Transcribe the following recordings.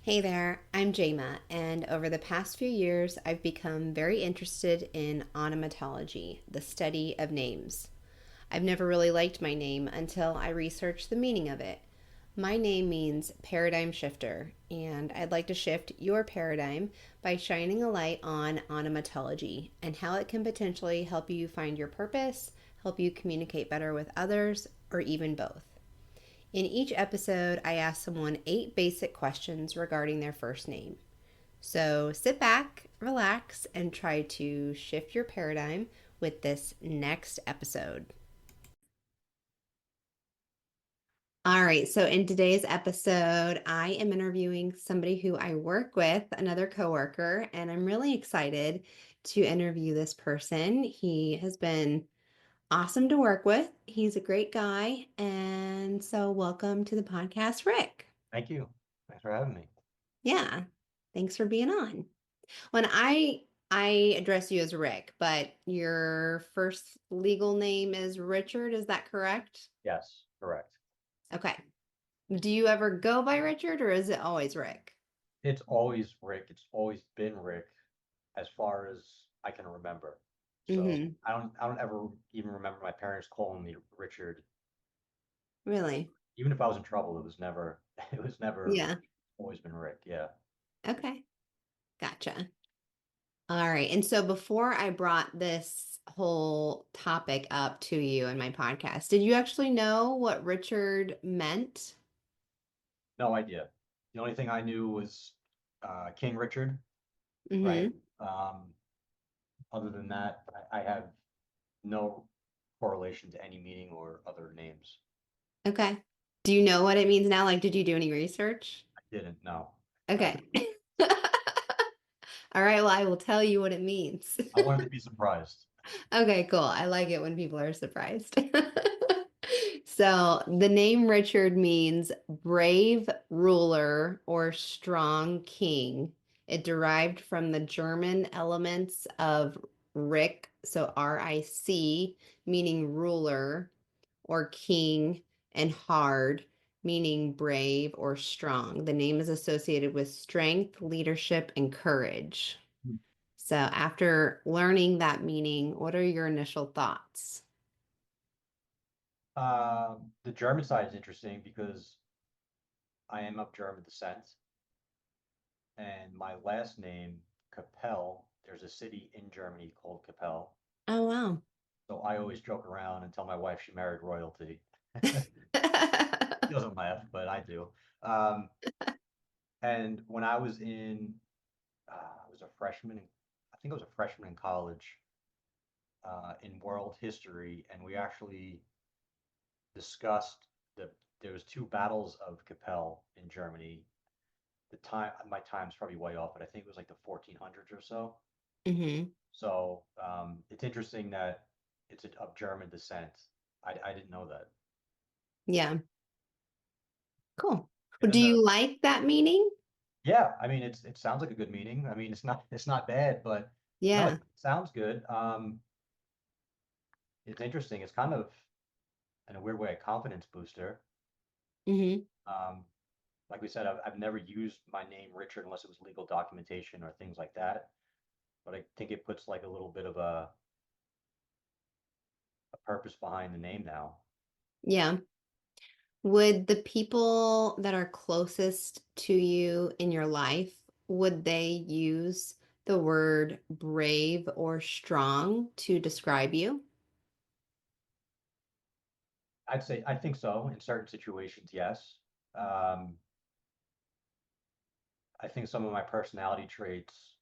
Hey there, I'm Jama, and over the past few years, I've become very interested in onomatology, the study of names. I've never really liked my name until I researched the meaning of it. My name means paradigm shifter, and I'd like to shift your paradigm by shining a light on onomatology and how it can potentially help you find your purpose, help you communicate better with others, or even both. In each episode, I ask someone 8 basic questions regarding their first name. So sit back, relax, and try to shift your paradigm with this next episode. All right, so in today's episode, I am interviewing somebody who I work with, another coworker, and I'm really excited to interview this person. He has been awesome to work with. He's a great guy, and so welcome to the podcast, Rick. Thank you. Thanks for having me. Yeah. Thanks for being on. When I address you as Rick, but your first legal name is Richard, is that correct? Yes, correct. Okay. Do you ever go by Richard or is it always Rick? It's always Rick. It's always been Rick as far as I can remember. So Mm-hmm. I don't ever even remember my parents calling me Richard. Really? Even if I was in trouble, it was never it was never Yeah. Rick. Always been Rick. Yeah. Okay. Gotcha. All right. And so before I brought this whole topic up to you in my podcast, did you actually know what Richard meant? No idea. The only thing I knew was King Richard, right? Mm-hmm. Um, Other than that, I have no correlation to any meaning or other names. Okay. Do you know what it means now? Like, did you do any research? I didn't know. I Okay. All right, well, I will tell you what it means. I wanted to be surprised. Okay, cool. I like it when people are surprised. So, the name Richard means brave ruler or strong king. It derived from the German elements of Rick, so R-I-C, meaning ruler, or king, and hard, meaning brave or strong. The name is associated with strength, leadership, and courage. So, after learning that meaning, what are your initial thoughts? The German side is interesting because I am of German descent, and my last name, Capel, there's a city in Germany called Capel. Oh, wow. So I always joke around and tell my wife she married royalty. She doesn't laugh, but I do. Um, and when I was I was a freshman, I think I was a freshman in college, in world history, and we actually discussed there was two battles of Capel in Germany. My time's probably way off, but I think it was like the 1400s or so. Hmm. So it's interesting that it's of German descent. I didn't know that. Yeah, cool. And Do then you like that meaning? yeah, I mean it sounds like a good meaning. I mean it's not bad, but no, it Yeah. sounds good. It's interesting. It's kind of in a weird way a confidence booster. Hmm. Um, like we said, I've never used my name Richard unless it was legal documentation or things like that. But I think it puts like a little bit of a purpose behind the name now. Yeah. Would the people that are closest to you in your life, would they use the word brave or strong to describe you? I'd say I think so in certain situations, yes. Um, I think some of my personality traits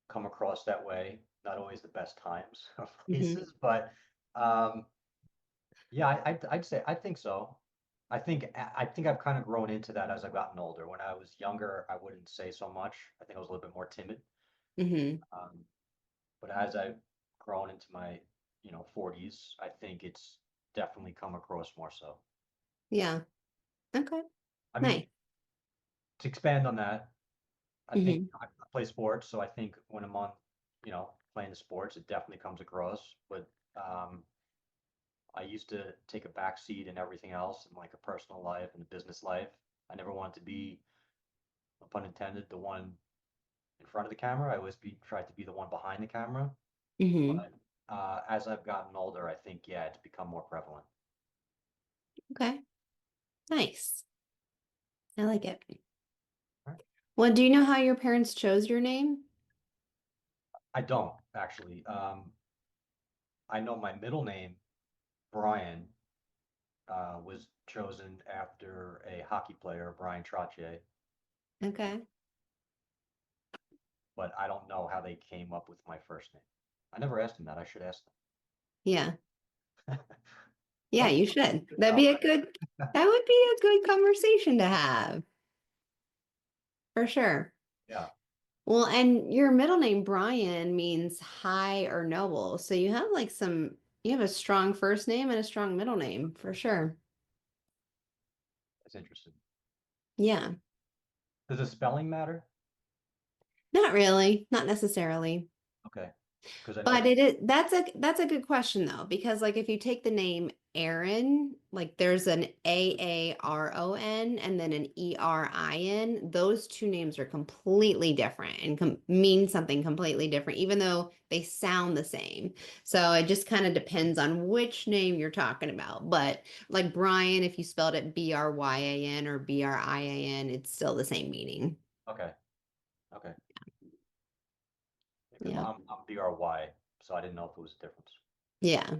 come across that way. Not always the best times or Hmm. places, but um, yeah, I'd say I think so. I think I've kind of grown into that as I've gotten older. When I was younger, I wouldn't say so much. I think I was a little bit more timid. Hmm. Um, but as I've grown into my, 40s, I think it's definitely come across more so. Yeah. Okay. I mean, Nice. to expand on that, I think Hmm. I play sports, so I think when I'm on, playing the sports, it definitely comes across. But I used to take a back seat in everything else in like a personal life and a business life. I never wanted to be no pun intended, the one in front of the camera. I always tried to be the one behind the camera. Mm-hmm. But as I've gotten older, I think, yeah, it's become more prevalent. Okay. Nice. I like it. Right. Well, do you know how your parents chose your name? I don't actually. I know my middle name, Brian, was chosen after a hockey player, Brian Trottier, Okay. but I don't know how they came up with my first name. I never asked them that. I should ask Yeah. them. Yeah, Some you some should. good That'd be a topic. good, that would be a good conversation to have for sure. Yeah, Well, and your middle name, Brian, means high or noble. So you have like you have a strong first name and a strong middle name for sure. that's interesting. Yeah. Does the spelling matter? Not really, not necessarily. Okay, because I know But some. that's a good question though, because like if you take the name Aaron, like there's an Aaron and then an Erin, those two names are completely different and mean something completely different, even though they sound the same. So it just kind of depends on which name you're talking about. But like Brian, if you spelled it Bryan or Brian, it's still the same meaning. Okay, okay. Because Yeah. I'm BRY, so I didn't know if it was a difference. Yeah.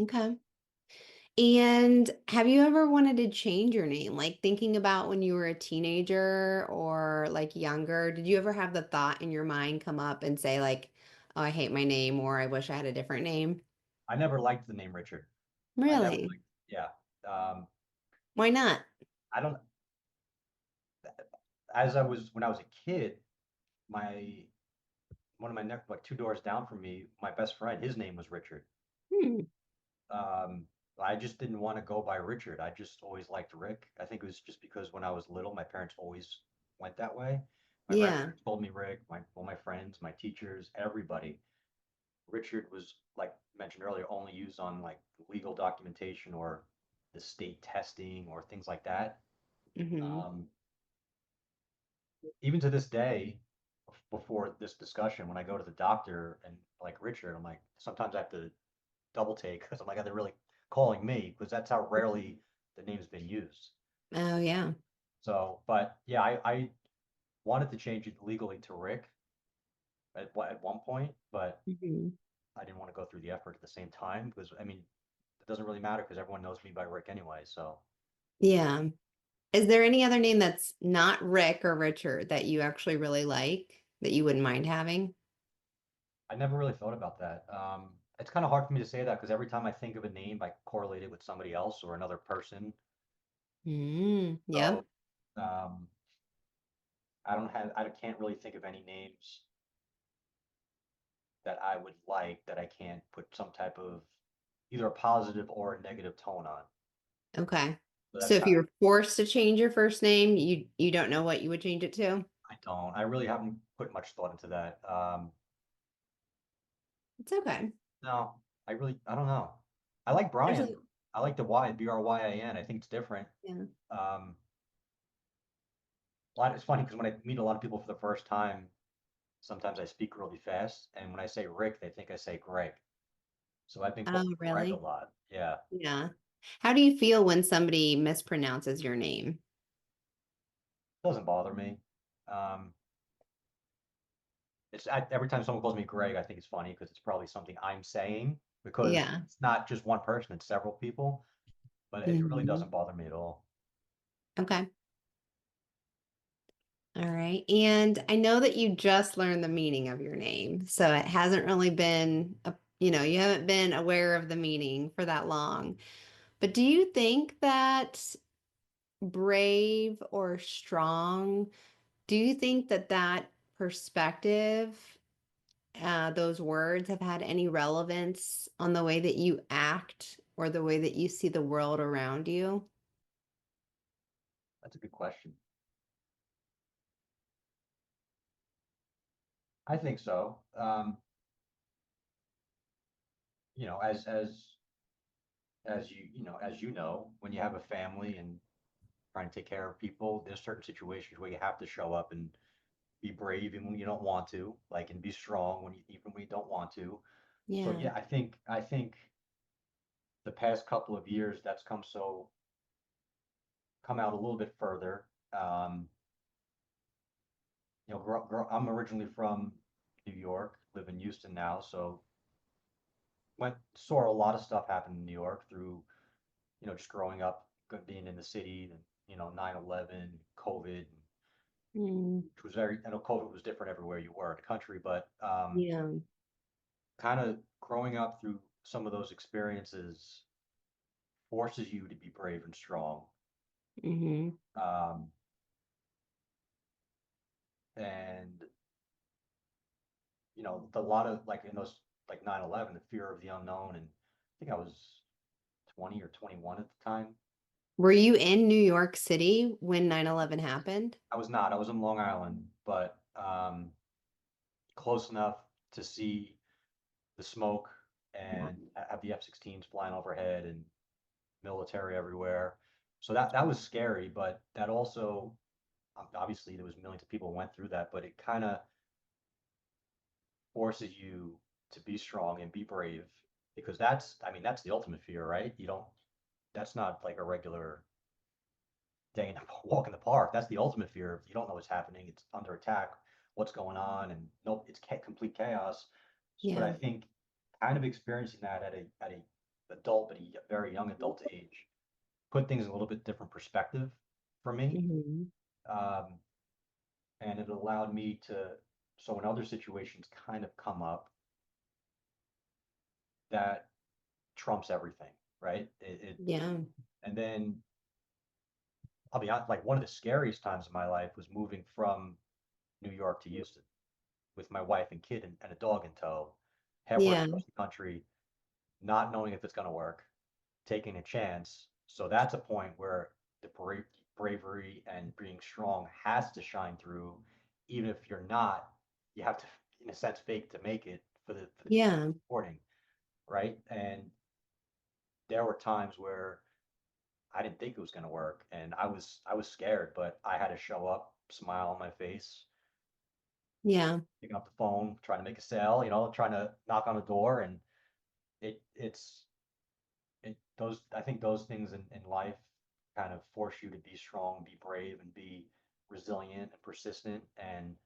Okay. And have you ever wanted to change your name? Like thinking about when you were a teenager or like younger, did you ever have the thought in your mind come up and say like, "Oh, I hate my name," or "I wish I had a different name"? I never liked the name Richard. I never Really? liked. Yeah. Um, Why not? I don't. As I was when I was a kid, my one of my next like two doors down from me, my best friend, his name was Richard. Hmm. Um, I just didn't want to go by Richard. I just always liked Rick. I think it was just because when I was little, my parents always went that way. My Yeah. grandparents told me Rick, all my friends, my teachers, everybody. Richard was, like mentioned earlier, only used on like legal documentation or the state testing or things like that. Hmm. Um, Even to this day, before this discussion, when I go to the doctor and like Richard, I'm like, sometimes I have to double take because I'm like, are they really calling me? Because that's how rarely the name's been used. Oh, yeah. So, but yeah, I wanted to change it legally to Rick at one point, but Hmm. I didn't want to go through the effort at the same time because I mean, it doesn't really matter because everyone knows me by Rick anyway. So Yeah. Is there any other name that's not Rick or Richard that you actually really like that you wouldn't mind having? I never really thought about that. It's kind of hard for me to say that because every time I think of a name, I correlate it with somebody else or another person. Mm, So yep. um, I can't really think of any names that I would like that I can't put some type of either a positive or a negative tone on. Okay. So So that's if kind you of, were forced to change your first name, you don't know what you would change it to? I really haven't put much thought into that. It's okay. No, I don't know. I like There's a Brian. I like the Y, Bryan. I think it's different. yeah. Um, it's funny because when I meet a lot of people for the first time, sometimes I speak really fast, and when I say Rick, they think I say Greg. So I've been called Oh, Greg a really? lot. Yeah, Yeah. How do you feel when somebody mispronounces your name? doesn't bother me. Um, every time someone calls me Greg, I think it's funny because it's probably something I'm saying because Yeah. it's not just one person, it's several people, but it really Hmm. doesn't bother me at all. Okay. All right. And I know that you just learned the meaning of your name. So it hasn't really been you haven't been aware of the meaning for that long. But do you think that brave or strong, do you think that perspective, those words have had any relevance on the way that you act or the way that you see the world around you? That's a good question. I think so. You know, as you know, when you have a family and trying to take care of people. There's certain situations where you have to show up and be brave even when you don't want to, like, and be strong even when you don't want to. So Yeah. yeah, I think the past couple of years that's come out a little bit further. Um, I'm originally from New York, live in Houston now, so saw a lot of stuff happen in New York through, just growing up, being in the city, and 9/11, COVID, Mm. which was I know COVID was different everywhere you were in the country, but Yeah. kind of growing up through some of those experiences forces you to be brave and strong. Hmm. Um, and a lot of, like, in those, like, 9/11, the fear of the unknown, and I think I was 20 or 21 at the time. Were you in New York City when 9/11 happened? I was not. I was in Long Island, but close enough to see the smoke and have the F-16s flying overhead and military everywhere. So that was scary, but that also, obviously there was millions of people who went through that, but it kind of forces you to be strong and be brave, because I mean, that's the ultimate fear, right? That's not like a regular day in the walk in the park. That's the ultimate fear. You don't know what's happening. It's under attack. What's going on? And no, it's complete chaos. But I Yeah. think kind of experiencing that at a adult, but a very young adult age, put things in a little bit different perspective for me. Hmm. Um, and it allowed me to, so when other situations kind of come up, that trumps everything, right? Yeah. And then I'll be honest, like, one of the scariest times of my life was moving from New York to Houston with my wife and kid, and a dog in tow, halfway Yeah. across the country, not knowing if it's going to work, taking a chance. So that's a point where the bravery and being strong has to shine through, even if you're not. You have to, in a sense, fake to make it for the people Yeah. supporting, right? And there were times where I didn't think it was going to work, and I was scared, but I had to show up, smile on my face, Yeah. picking up the phone, trying to make a sale, trying to knock on the door, and it's those I think those things in life kind of force you to be strong, be brave, and be resilient and persistent. And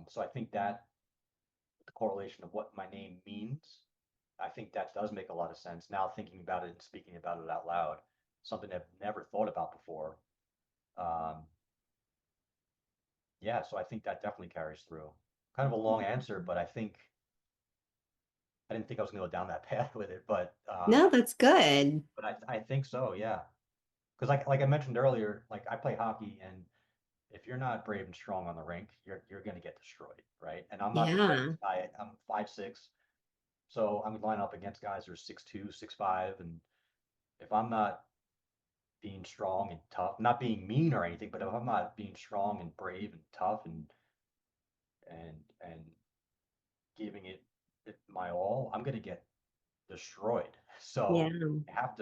so I think that the correlation of what my name means, I think that does make a lot of sense now, thinking about it and speaking about it out loud. Something I've never thought about before. Um, yeah, so I think that definitely carries through. Kind of a long answer, but I didn't think I was going to go down that path with it, No, that's good. but I think so, yeah. Because, like I mentioned earlier, like, I play hockey, and if you're not brave and strong on the rink, you're going to get destroyed, right? And I'm not the Yeah. brightest guy. I'm 5'6", so I'm going to line up against guys who are 6'2", 6'5", and if I'm not being strong and tough, not being mean or anything, but if I'm not being strong and brave and tough and giving it my all, I'm going to get destroyed. Yeah.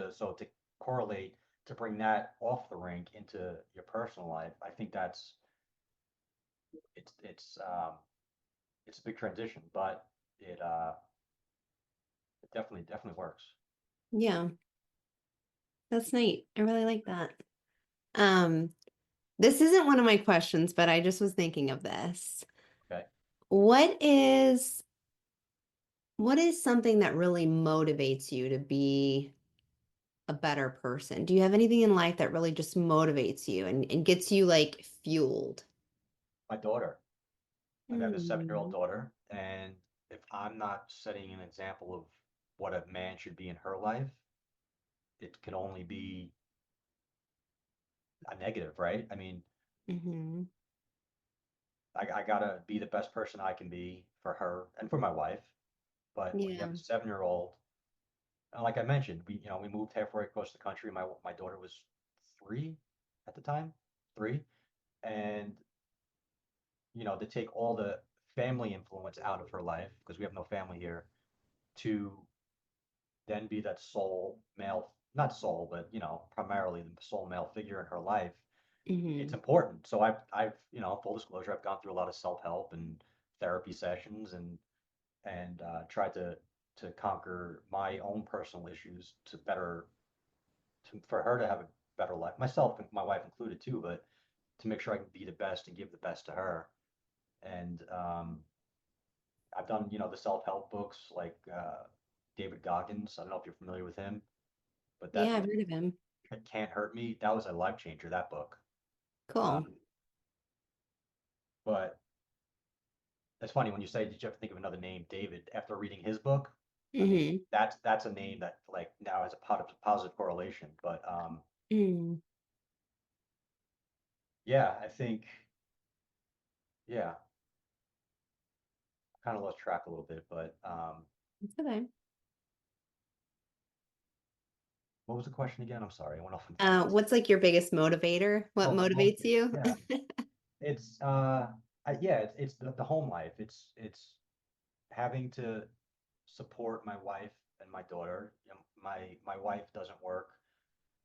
So to correlate, to bring that off the rink into your personal life, I think it's it's um it's a big transition, but it definitely works. Yeah. That's neat. I really like that. Um, this isn't one of my questions, but I just was thinking of this. Okay. What is what is something that really motivates you to be a better person? Do you have anything in life that really just motivates you and gets you like fueled? My daughter, like, I have a 7-year-old Hmm. daughter, and if I'm not setting an example of what a man should be in her life, it can only be a negative, right? I mean, Hmm. I gotta be the best person I can be for her and for my wife. But when you have Yeah. a 7-year-old, and like I mentioned, we moved halfway across the country. My daughter was 3 at the time, 3, and to take all the family influence out of her life, because we have no family here, to then be that sole male, not sole, but primarily the sole male figure in her life, it's Hmm. important. So full disclosure, I've gone through a lot of self-help and therapy sessions and tried to conquer my own personal issues for her to have a better life, myself and my wife included too, but to make sure I can be the best and give the best to her. And I've done, the self-help books like David Goggins. I don't know if you're familiar with him, but that Yeah, I've book, heard of him. It Can't Hurt Me, that was a life changer, that book. Cool. Um, but it's funny when you say, did you ever think of another name, David, after reading his book? I mean, Hmm. that's a name that like now has a positive correlation. But Mm. yeah, I think, yeah, kind of lost track a little bit, but It's okay. what was the question again? I'm sorry, I went off on What's like your biggest motivator? What oh, what motivates motivates? you? Yeah, it's yeah, it's the home life. It's having to support my wife and my daughter. My wife doesn't work,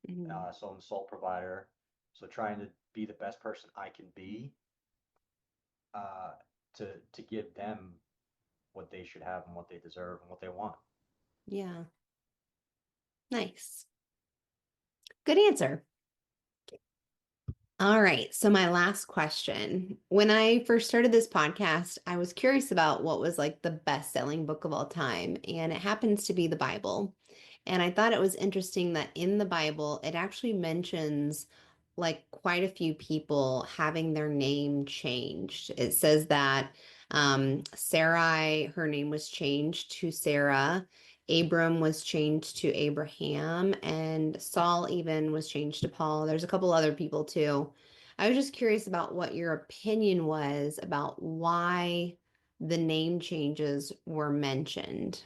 Mhm. so I'm the sole provider. So trying to be the best person I can be, uh, to give them what they should have and what they deserve and what they want. Yeah. Nice. Good answer. All right. So my last question. When I first started this podcast, I was curious about what was like the best-selling book of all time, and it happens to be the Bible. And I thought it was interesting that in the Bible, it actually mentions like quite a few people having their name changed. It says that Sarai, her name was changed to Sarah. Abram was changed to Abraham, and Saul even was changed to Paul. There's a couple other people too. I was just curious about what your opinion was about why the name changes were mentioned.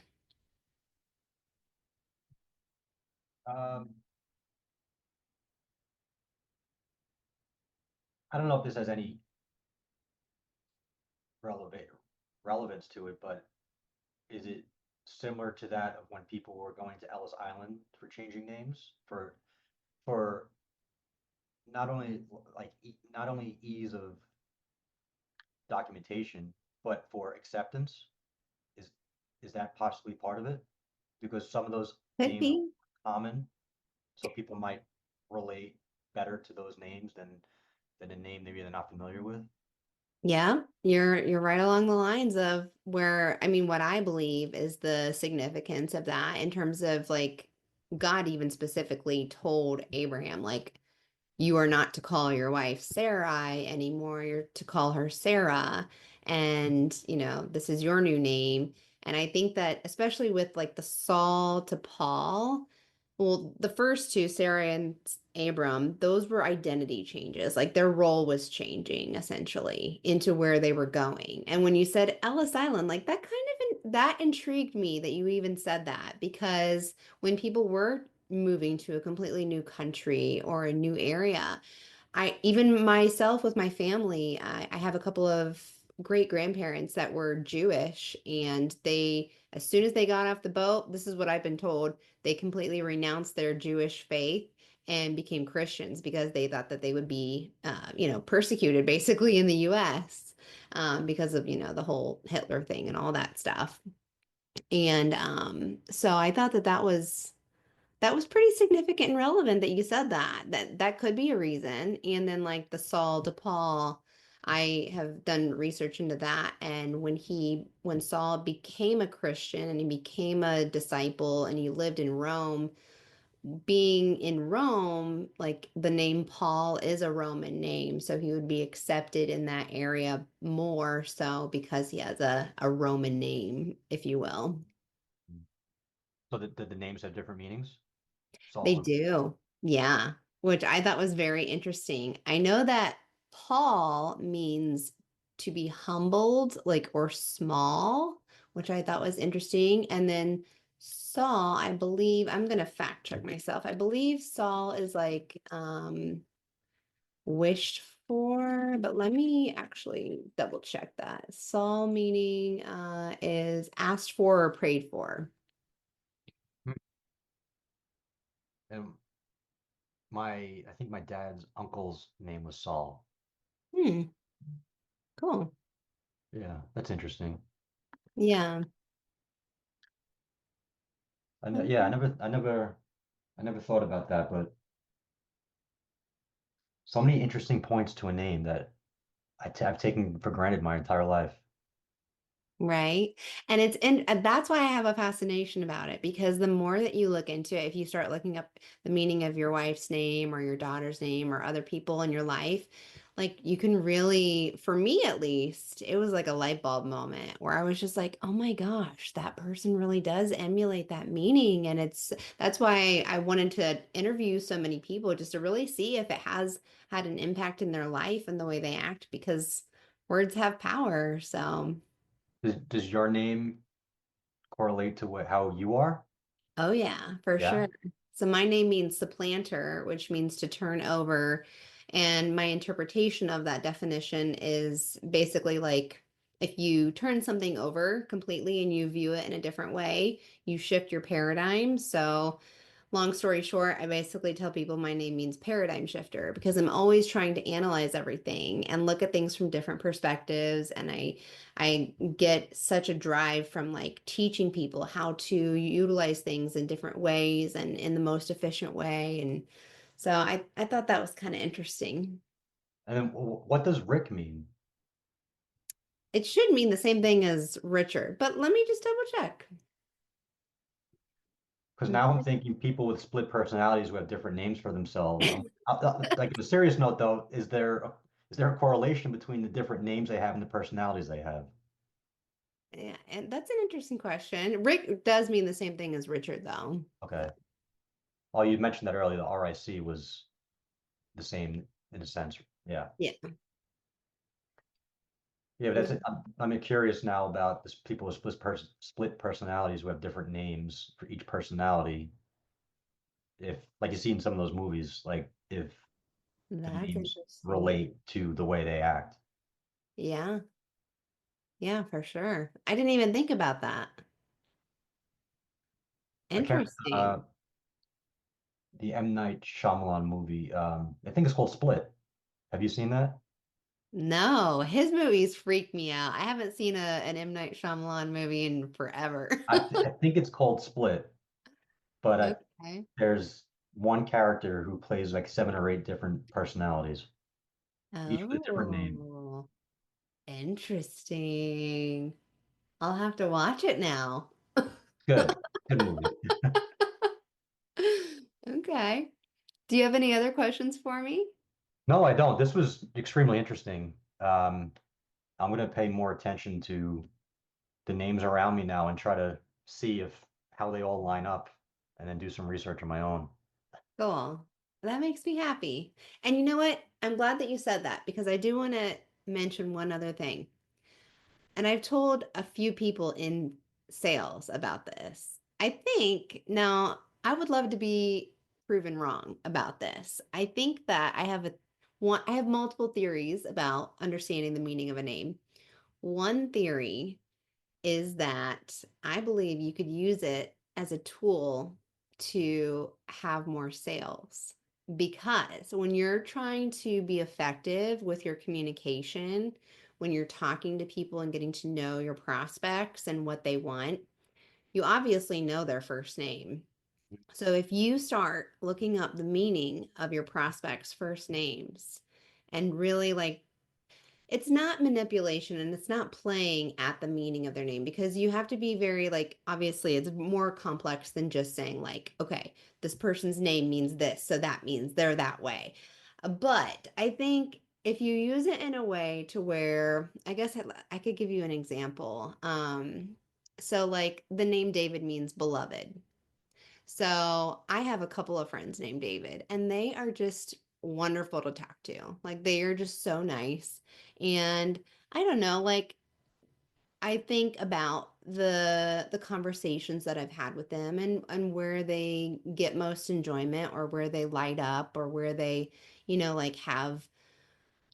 Um, I don't know if this has any relevant relevance to it, but is it similar to that of when people were going to Ellis Island for changing names for not only not only ease of documentation, but for acceptance? Is is that possibly part of it? Because some of those Could names are be. common, so people might relate better to those names than a name maybe they're not familiar with. Yeah, you're right along the lines of where, I mean, what I believe is the significance of that in terms of like God even specifically told Abraham, like, you are not to call your wife Sarai anymore. You're to call her Sarah. And, this is your new name. And I think that especially with like the Saul to Paul, well, the first two, Sarah and Abram, those were identity changes. Like their role was changing essentially into where they were going. And when you said Ellis Island, like that that intrigued me that you even said that because when people were moving to a completely new country or a new area, I even myself with my family, I have a couple of great grandparents that were Jewish, and they, as soon as they got off the boat, this is what I've been told, they completely renounced their Jewish faith and became Christians because they thought that they would be, persecuted basically in the U.S. Because of, the whole Hitler thing and all that stuff. And so I thought that that was pretty significant and relevant that you said that could be a reason. And then like the Saul to Paul, I have done research into that. And when Saul became a Christian and he became a disciple and he lived in Rome, being in Rome, like the name Paul is a Roman name, so he would be accepted in that area more so because he has a Roman name, if you will. Mm. So the names have different meanings? They Saul and do. Yeah. Which I thought was very interesting. I know that Paul means to be humbled, like, or small, which I thought was interesting. And then Saul, I believe, I'm going to fact check myself. I believe Saul is like wished for, but let me actually double check that. Saul meaning is asked for or prayed for. And I think my dad's uncle's name was Saul. Hmm, cool. Yeah, that's interesting. Yeah. I know, yeah, Okay. I never thought about that, but so many interesting points to a name that I've taken for granted my entire life. Right. And that's why I have a fascination about it because the more that you look into it, if you start looking up the meaning of your wife's name or your daughter's name or other people in your life, like you can really, for me at least, it was like a light bulb moment where I was just like, oh my gosh, that person really does emulate that meaning. And that's why I wanted to interview so many people just to really see if it has had an impact in their life and the way they act because words have power. So. Does your name correlate to how you are? Oh, yeah, for Yeah. sure. So my name means supplanter, which means to turn over. And my interpretation of that definition is basically like if you turn something over completely and you view it in a different way, you shift your paradigm. So long story short, I basically tell people my name means paradigm shifter because I'm always trying to analyze everything and look at things from different perspectives. And I get such a drive from like teaching people how to utilize things in different ways and in the most efficient way. And so I thought that was kind of interesting. And then what does Rick mean? It should mean the same thing as Richard, but let me just double check. Because now I'm thinking people with split personalities who have different names for themselves. Like on a serious note, though, is there a correlation between the different names they have and the personalities they have? Yeah, and that's an interesting question. Rick does mean the same thing as Richard, though. So, Okay. Well, you mentioned that earlier. The RIC was the same in a sense. Yeah. yeah. Yeah, but that's it. I'm curious now about this people with split personalities who have different names for each personality. If, like you see in some of those movies, like if the That's names interesting. relate to the way they act. Yeah, yeah, for sure. I didn't even think about that. I can't, Interesting. the M. Night Shyamalan movie, I think it's called Split. Have you seen that? No, his movies freak me out. I haven't seen an M. Night Shyamalan movie in forever. I think it's called Split, but Okay. there's one character who plays like seven or eight different personalities, each with a different name. Oh, interesting. I'll have to watch it now. Good, good movie. Okay. Do you have any other questions for me? No, I don't. This was extremely interesting. I'm going to pay more attention to the names around me now and try to see if how they all line up and then do some research on my own. Cool. That makes me happy. And you know what? I'm glad that you said that because I do want to mention one other thing. And I've told a few people in sales about this. I think now I would love to be proven wrong about this. I think that I have multiple theories about understanding the meaning of a name. One theory is that I believe you could use it as a tool to have more sales. Because when you're trying to be effective with your communication, when you're talking to people and getting to know your prospects and what they want, you obviously know their first name. So if you start looking up the meaning of your prospects' first names and really like it's not manipulation and it's not playing at the meaning of their name because you have to be very like obviously it's more complex than just saying like okay this person's name means this so that means they're that way. But I think if you use it in a way to where I guess I could give you an example. So like the name David means beloved, so I have a couple of friends named David, and they are just wonderful to talk to. Like they are just so nice. And I don't know, like I think about the conversations that I've had with them and where they get most enjoyment or where they light up or where they, like have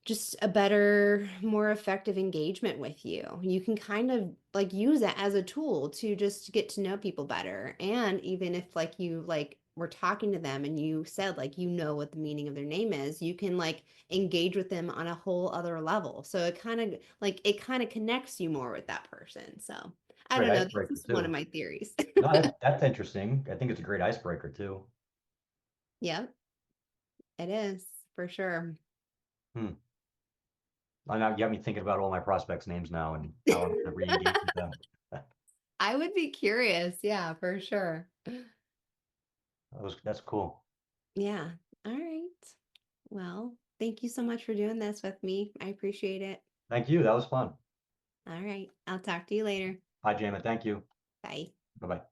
just a better, more effective engagement with you. You can kind of like use it as a tool to just get to know people better. And even if like you like were talking to them and you said like you know what the meaning of their name is, you can like engage with them on a whole other level. So it kind of connects you more with that person. So I Great don't know. That's icebreaker just one of too. my theories. No, that's interesting. I think it's a great icebreaker too. Yep, it is for sure. Hmm. I now you got me thinking about all my prospects' names now and how I'm gonna re-engage with them. I would be curious. Yeah, for sure. That's cool. Yeah. All right. Well, thank you so much for doing this with me. I appreciate it. Thank you. That was fun. All right. I'll talk to you later. Hi, Jamin. Thank you. Bye. Bye bye.